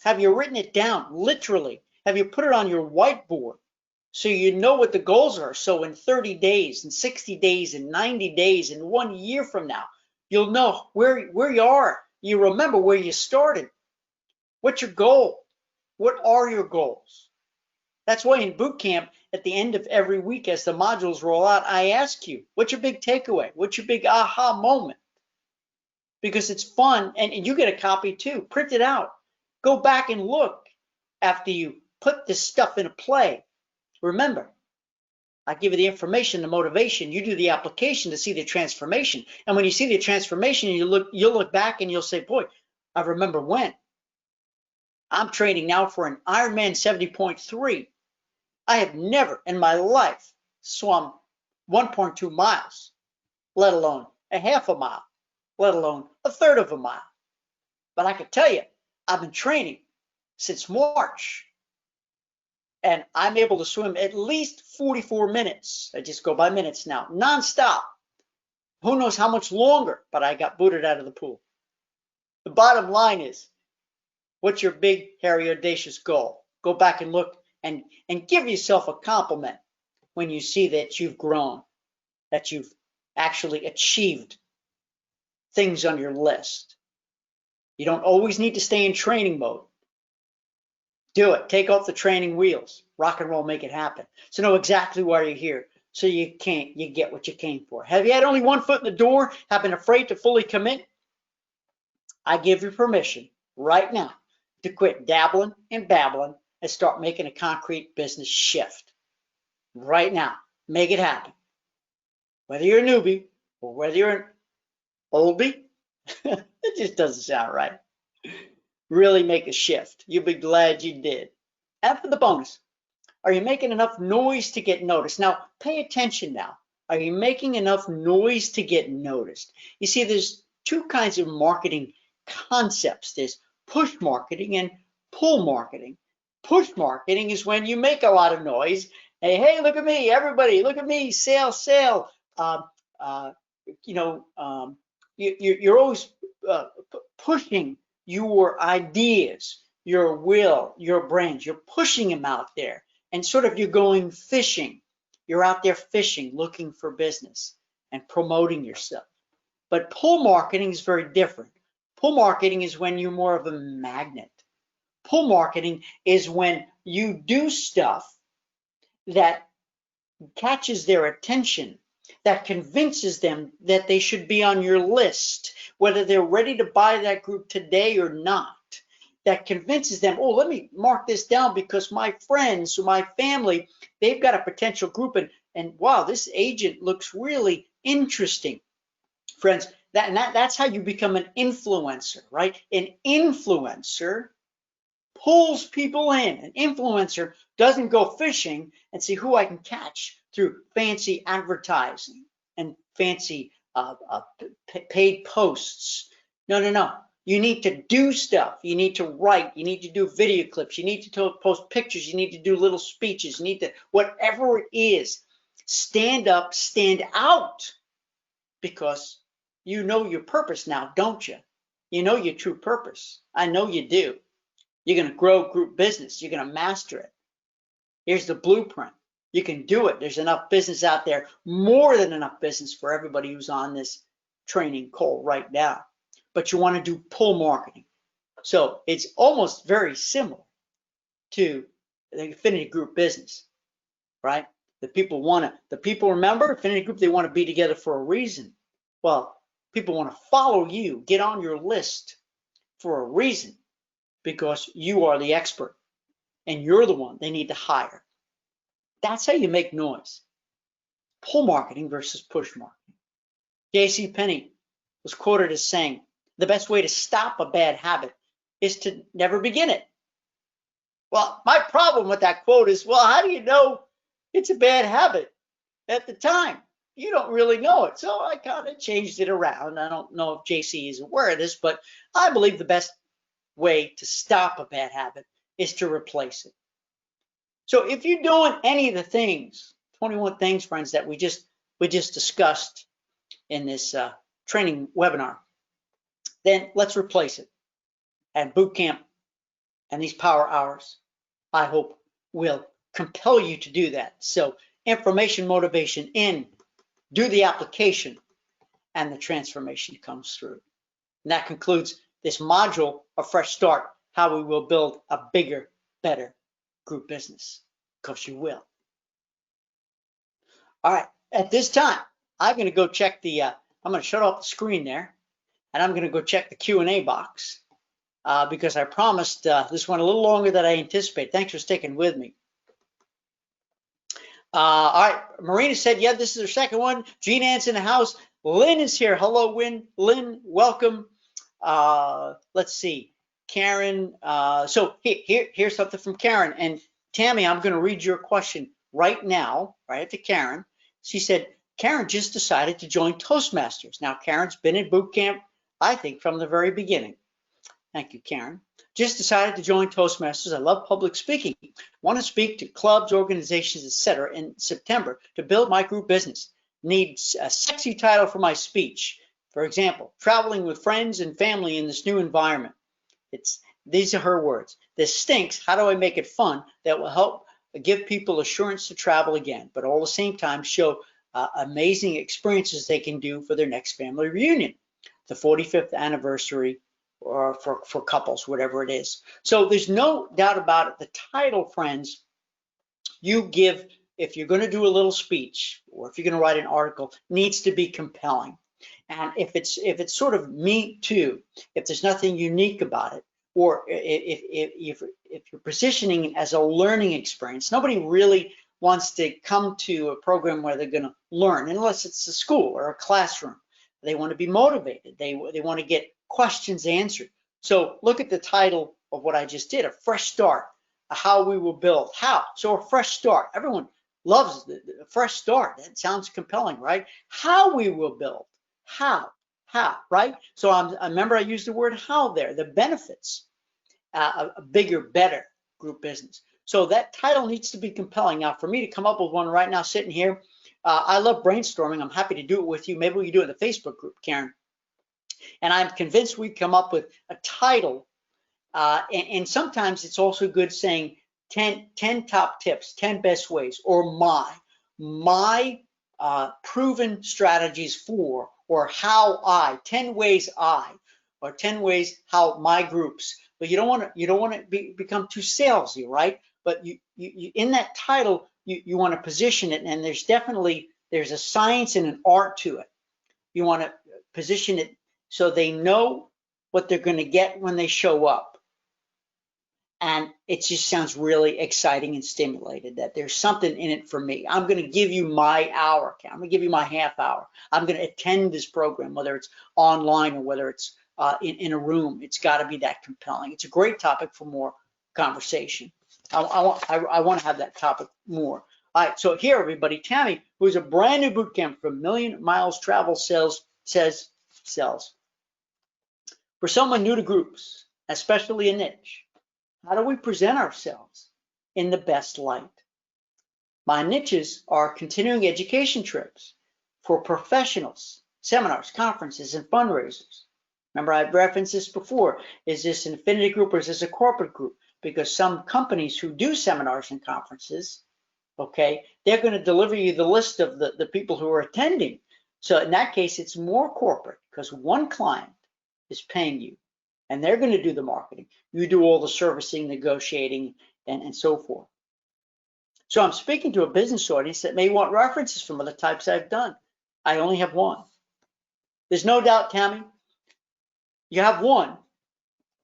Have you written it down, literally? Have you put it on your whiteboard so you know what the goals are? So in 30 days, in 60 days, in 90 days, in 1 year from now, you'll know where you are. You remember where you started. What's your goal? What are your goals? That's why in boot camp, at the end of every week as the modules roll out, I ask you, what's your big takeaway? What's your big aha moment? Because it's fun, and you get a copy too. Print it out. Go back and look after you put this stuff into play. Remember, I give you the information, the motivation. You do the application to see the transformation. And when you see the transformation, you'll look back and you'll say, boy, I remember when. I'm training now for an Ironman 70.3. I have never in my life swum 1.2 miles, let alone a half a mile, let alone a third of a mile. But I can tell you, I've been training since March, and I'm able to swim at least 44 minutes. I just go by minutes now, nonstop. Who knows how much longer, but I got booted out of the pool. The bottom line is, what's your big, hairy, audacious goal? Go back and look and give yourself a compliment when you see that you've grown, that you've actually achieved things on your list. You don't always need to stay in training mode. Do it. Take off the training wheels. Rock and roll, make it happen. So know exactly why you're here. So you get what you came for. Have you had only one foot in the door? Have been afraid to fully commit? I give you permission right now to quit dabbling and babbling and start making a concrete business shift. Right now. Make it happen. Whether you're a newbie or whether you're an oldie, it just doesn't sound right. Really make a shift. You'll be glad you did. And for the bonus, are you making enough noise to get noticed? Now, pay attention now. Are you making enough noise to get noticed? You see, there's two kinds of marketing concepts. There's push marketing and pull marketing. Push marketing is when you make a lot of noise. Hey, look at me, everybody, look at me, sale, sale. You're always pushing your ideas, your will, your brains. You're pushing them out there, and sort of you're going fishing. You're out there fishing, looking for business and promoting yourself. But pull marketing is very different. Pull marketing is when you're more of a magnet. Pull marketing is when you do stuff that catches their attention, that convinces them that they should be on your list, whether they're ready to buy that group today or not. that convinces them, oh, let me mark this down because my friends or my family, they've got a potential group, and wow, this agent looks really interesting. Friends, that's how you become an influencer, right? An influencer pulls people in. An influencer doesn't go fishing and see who I can catch through fancy advertising and fancy paid posts. No, no, no. You need to do stuff. You need to write. You need to do video clips. You need to post pictures. You need to do little speeches. You need to, whatever it is, stand up, stand out, because you know your purpose now, don't you? You know your true purpose. I know you do. You're going to grow group business. You're going to master it. Here's the blueprint. You can do it. There's enough business out there, more than enough business for everybody who's on this training call right now. But you want to do pull marketing. So it's almost very similar to the affinity group business, right? The people remember affinity group, they want to be together for a reason. Well, people want to follow you, get on your list for a reason, because you are the expert and you're the one they need to hire. That's how you make noise. Pull marketing versus push marketing. J.C. Penney was quoted as saying, the best way to stop a bad habit is to never begin it. Well, my problem with that quote is, well, how do you know it's a bad habit at the time? You don't really know it. So I kind of changed it around. I don't know if JC is aware of this, but I believe the best way to stop a bad habit is to replace it. So if you're doing any of the things, 21 things, friends, that we just discussed in this training webinar, then let's replace it. And boot camp and these power hours, I hope, will compel you to do that. So information, motivation in, do the application, and the transformation comes through. And that concludes this module of Fresh Start, how we will build a bigger, better group business, because you will. All right, at this time, I'm going to go check the, I'm going to shut off the screen there, and I'm going to go check the Q&A box because I promised this went a little longer than I anticipated. Thanks for sticking with me. All right, Marina said, yeah, this is her second one. Jean Ann's in the house. Lynn is here. Hello, Lynn, welcome. Let's see, Karen. So here's something from Karen. And Tammy, I'm going to read your question right now, right after Karen. She said, Karen just decided to join Toastmasters. Now, Karen's been in boot camp, I think, from the very beginning. Thank you, Karen. Just decided to join Toastmasters. I love public speaking. Want to speak to clubs, organizations, etc. in September to build my group business. Need a sexy title for my speech. For example, traveling with friends and family in this new environment. These are her words. This stinks. How do I make it fun that will help give people assurance to travel again, but all the same time show amazing experiences they can do for their next family reunion, the 45th anniversary, or for couples, whatever it is. So there's no doubt about it. The title, friends, you give, if you're going to do a little speech or if you're going to write an article, needs to be compelling. And if it's sort of me too, if there's nothing unique about it, or if you're positioning it as a learning experience, nobody really wants to come to a program where they're going to learn, unless it's a school or a classroom. They want to be motivated. They want to get questions answered. So look at the title of what I just did, a fresh start, how we will build. How? So a fresh start. Everyone loves the fresh start. That sounds compelling, right? How we will build. How, right? So I remember I used the word how there, the benefits, a bigger, better group business. So that title needs to be compelling. Now, for me to come up with one right now, sitting here, I love brainstorming. I'm happy to do it with you. Maybe we can do it in the Facebook group, Karen. And I'm convinced we come up with a title. And sometimes it's also good saying 10 top tips, 10 best ways, or my proven strategies for, or how 10 ways or 10 ways how my groups. But you don't want to become too salesy, right? But you in that title, you want to position it, and there's a science and an art to it. You want to position it so they know what they're going to get when they show up. and it just sounds really exciting and stimulated that there's something in it for me. I'm going to give you my hour. I'm going to give you my half hour. I'm going to attend this program, whether it's online or whether it's in a room. It's got to be that compelling. It's a great topic for more conversation. I want to have that topic more. All right, so here, everybody, Tammy, who's a brand new boot camp from Million Miles Travel Sales, says sells. For someone new to groups, especially a niche, how do we present ourselves in the best light? My niches are continuing education trips for professionals, seminars, conferences, and fundraisers. Remember, I've referenced this before. Is this an affinity group or is this a corporate group? Because some companies who do seminars and conferences, okay, they're going to deliver you the list of the people who are attending. So in that case, it's more corporate because one client is paying you and they're going to do the marketing. You do all the servicing, negotiating, and so forth. So I'm speaking to a business audience that may want references from other types I've done. I only have one. There's no doubt, Tammy, you have one.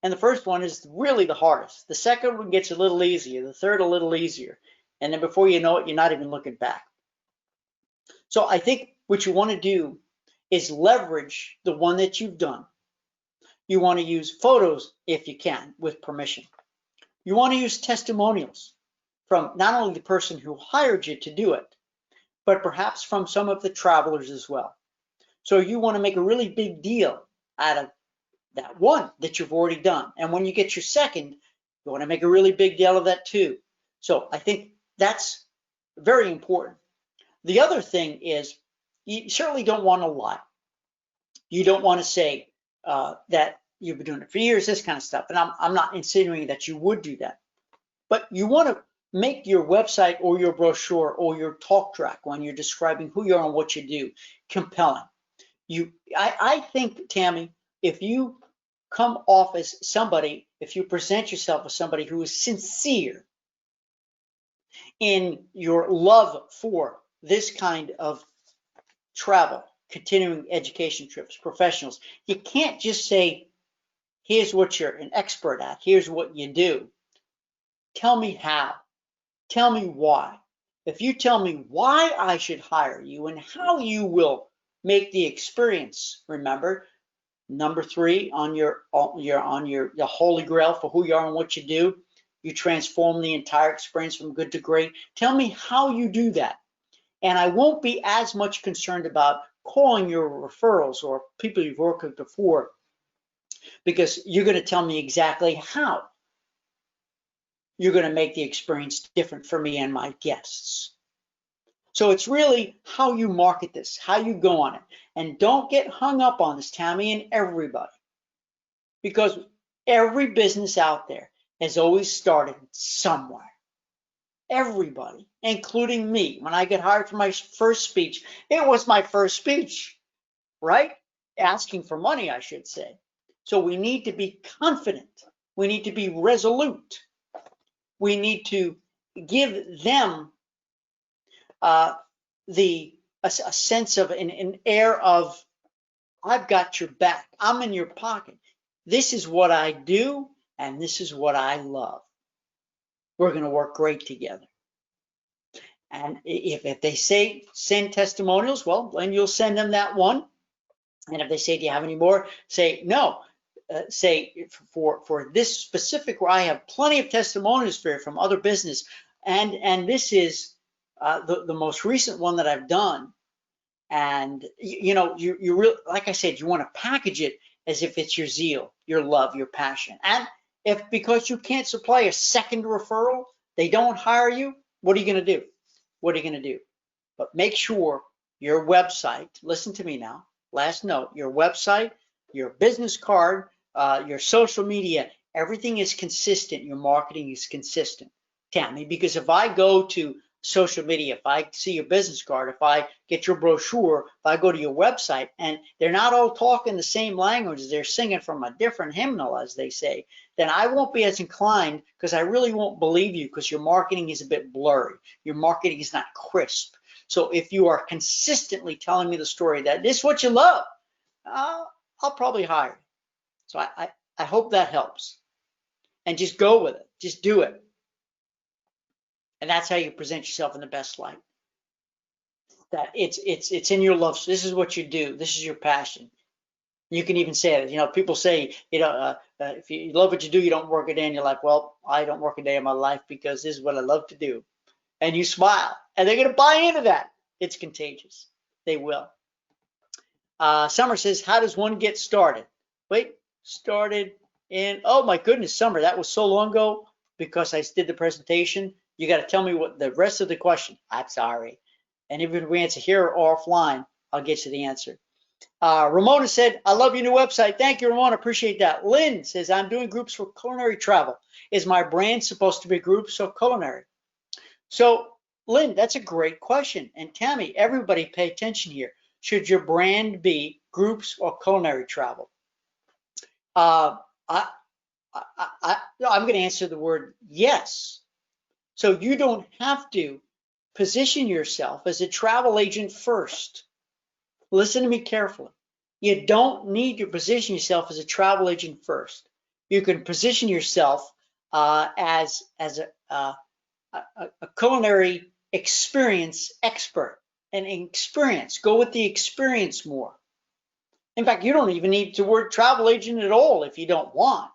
And the first one is really the hardest. The second one gets a little easier. The third a little easier. And then before you know it, you're not even looking back. So I think what you want to do is leverage the one that you've done. You want to use photos if you can, with permission. You want to use testimonials from not only the person who hired you to do it, but perhaps from some of the travelers as well. So you want to make a really big deal out of that one that you've already done. And when you get your second, you want to make a really big deal of that too. So I think that's very important. The other thing is you certainly don't want to lie. You don't want to say that you've been doing it for years, this kind of stuff. And I'm not insinuating that you would do that. But you want to make your website or your brochure or your talk track when you're describing who you are and what you do compelling. I think, Tammy, if you come off as somebody, if you present yourself as somebody who is sincere in your love for this kind of travel, continuing education trips, professionals, you can't just say, here's what you're an expert at, here's what you do. Tell me how. Tell me why. If you tell me why I should hire you and how you will make the experience, remember, number 3 on your the holy grail for who you are and what you do, you transform the entire experience from good to great. Tell me how you do that. And I won't be as much concerned about calling your referrals or people you've worked with before, because you're going to tell me exactly how you're going to make the experience different for me and my guests. So it's really how you market this, how you go on it. And don't get hung up on this, Tammy, and everybody, because every business out there has always started somewhere. Everybody, including me. When I get hired for my first speech, it was my first speech, right? Asking for money, I should say. So we need to be confident. We need to be resolute. We need to give them a sense of an air of, I've got your back. I'm in your pocket. This is what I do, and this is what I love. We're going to work great together. And if they say send testimonials, well, then you'll send them that one. And if they say, do you have any more? Say no. Say for this specific, where I have plenty of testimonials for you from other business, and this is the most recent one that I've done. And you know, you really, like I said, you want to package it as if it's your zeal, your love, your passion. And if because you can't supply a second referral, they don't hire you, what are you going to do? What are you going to do? But make sure your website, listen to me now, last note, your website, your business card, your social media, everything is consistent. Your marketing is consistent, Tammy, because if I go to social media, if I see your business card, if I get your brochure, if I go to your website and they're not all talking the same language, they're singing from a different hymnal, as they say, then I won't be as inclined, because I really won't believe you, because your marketing is a bit blurry. Your marketing is not crisp. So if you are consistently telling me the story that this is what you love, I'll probably hire you. So I hope that helps. and just go with it. Just do it. And that's how you present yourself in the best light. That it's in your love. So this is what you do. This is your passion. You can even say it. You know, people say, you know, if you love what you do, you don't work a day in your life. Well, I don't work a day in my life because this is what I love to do. And you smile, and they're going to buy into that. It's contagious. They will. Summer says, how does one get started? Wait, started in, oh my goodness, Summer, that was so long ago because I did the presentation. You got to tell me what the rest of the question. I'm sorry. And even if we answer here or offline, I'll get you the answer. Ramona said, I love your new website. Thank you, Ramona. Appreciate that. Lynn says, I'm doing groups for culinary travel. Is my brand supposed to be groups or culinary? So, Lynn, that's a great question. And Tammy, everybody pay attention here. Should your brand be groups or culinary travel? I'm going to answer the word yes. So you don't have to position yourself as a travel agent first. Listen to me carefully. You don't need to position yourself as a travel agent first. You can position yourself as a culinary experience expert. And experience, go with the experience more. In fact, you don't even need the word travel agent at all if you don't want.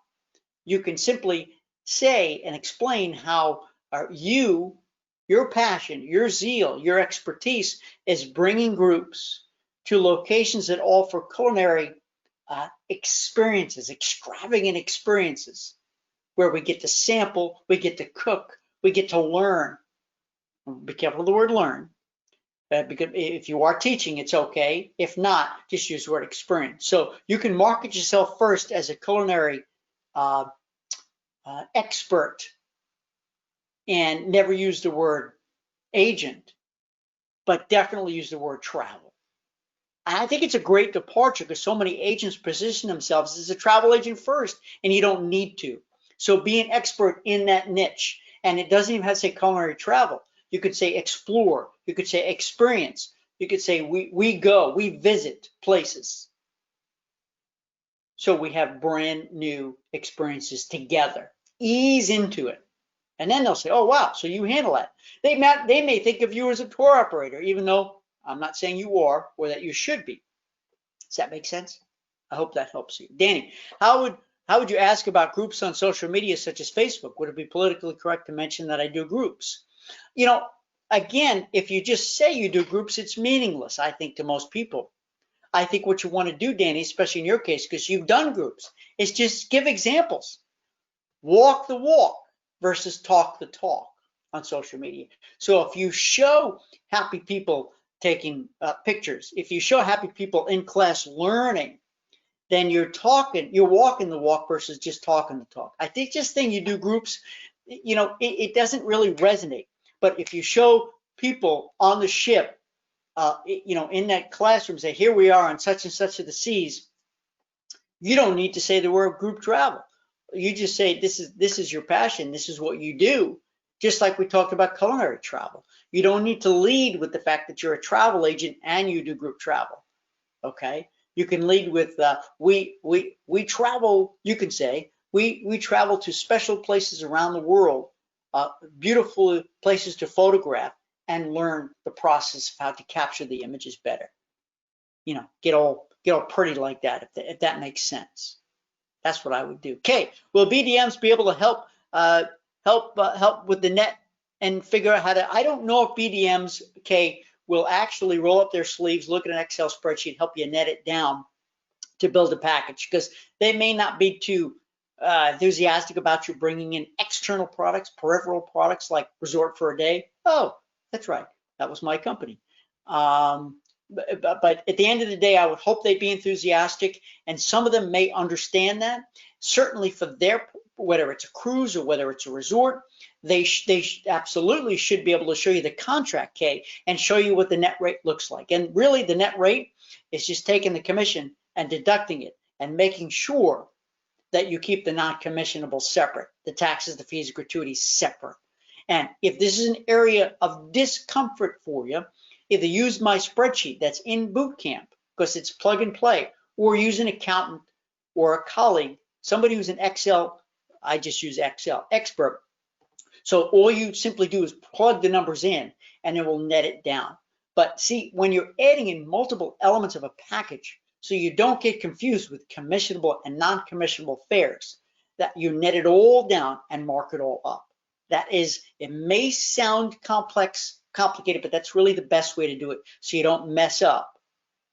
You can simply say and explain how your passion, your zeal, your expertise is bringing groups to locations that offer culinary experiences, extravagant experiences, where we get to sample, we get to cook, we get to learn. Be careful of the word learn. Because if you are teaching, it's okay. If not, just use the word experience. So you can market yourself first as a culinary expert and never use the word agent, but definitely use the word travel. I think it's a great departure because so many agents position themselves as a travel agent first, and you don't need to. So be an expert in that niche. And it doesn't even have to say culinary travel. You could say explore, you could say experience, you could say we visit places. So we have brand new experiences together. Ease into it. And then they'll say, oh wow, so you handle that. They may think of you as a tour operator, even though I'm not saying you are or that you should be. Does that make sense? I hope that helps you. Danny, how would you ask about groups on social media such as Facebook? Would it be politically correct to mention that I do groups? You know, again, if you just say you do groups, it's meaningless, I think, to most people. I think what you want to do, Danny, especially in your case, because you've done groups, is just give examples. Walk the walk versus talk the talk on social media. So if you show happy people taking pictures, if you show happy people in class learning, then you're walking the walk versus just talking the talk. I think you do groups, you know, it doesn't really resonate. But if you show people on the ship, you know, in that classroom, say, here we are on such and such of the seas, you don't need to say the word group travel. You just say, this is your passion. This is what you do. Just like we talked about culinary travel. You don't need to lead with the fact that you're a travel agent and you do group travel. Okay. You can lead with, we travel, you can say, we travel to special places around the world, beautiful places to photograph and learn the process of how to capture the images better. You know, get all pretty like that, if that makes sense. That's what I would do. Okay, will BDMs be able to help help with the net and figure out how to? I don't know if BDMs, okay, will actually roll up their sleeves, look at an Excel spreadsheet, help you net it down to build a package, because they may not be too enthusiastic about you bringing in external products, peripheral products like Resort for a Day. Oh, that's right, that was my company. But at the end of the day, I would hope they'd be enthusiastic, and some of them may understand that. Certainly for their, whether it's a cruise or whether it's a resort, they absolutely should be able to show you the contract, Kay, and show you what the net rate looks like. And really the net rate is just taking the commission and deducting it and making sure that you keep the non-commissionable separate, the taxes, the fees, gratuities separate. And if this is an area of discomfort for you, either use my spreadsheet that's in boot camp because it's plug and play, or use an accountant or a colleague, somebody who's an Excel I just use Excel, expert. So all you simply do is plug the numbers in and it will net it down. But see, when you're adding in multiple elements of a package, so you don't get confused with commissionable and non-commissionable fares, that you net it all down and mark it all up. That is, it may sound complex, complicated, but that's really the best way to do it so you don't mess up.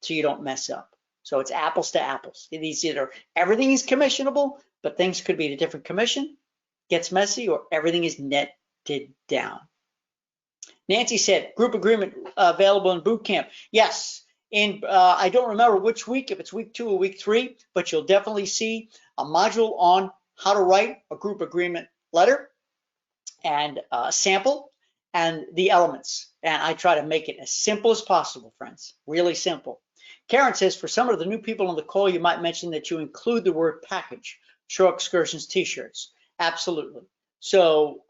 So it's apples to apples. It is either everything is commissionable, but things could be at a different commission, gets messy, or everything is netted down. Nancy said, group agreement available in boot camp. Yes, I don't remember which week, if it's week 2 or week 3, but you'll definitely see a module on how to write a group agreement letter and a sample and the elements. And I try to make it as simple as possible, friends, really simple. Karen says, for some of the new people on the call, you might mention that you include the word package, Shore Excursions t-shirts. Absolutely. So,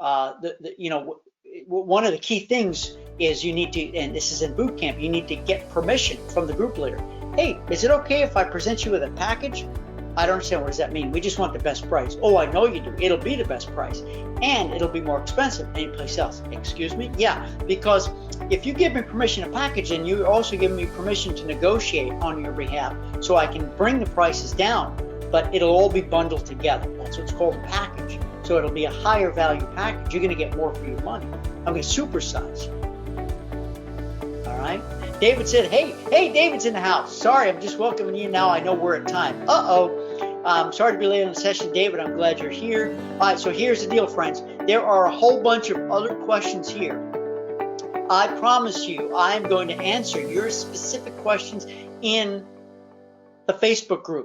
one of the key things is you need to, and this is in boot camp, you need to get permission from the group leader. Hey, is it okay if I present you with a package? I don't understand. What does that mean? We just want the best price. Oh, I know you do. It'll be the best price, and it'll be more expensive anyplace else. Excuse me? Yeah, because if you give me permission to package, and you also give me permission to negotiate on your behalf, so I can bring the prices down, but it'll all be bundled together. That's what's called a package. So it'll be a higher value package. You're going to get more for your money. I'm going to supersize. All right. David said, hey, David's in the house. Sorry, I'm just welcoming you now. I know we're at time. Sorry to be late on the session, David. I'm glad you're here. All right, so here's the deal, friends. There are a whole bunch of other questions here. I promise you, I'm going to answer your specific questions in the Facebook group.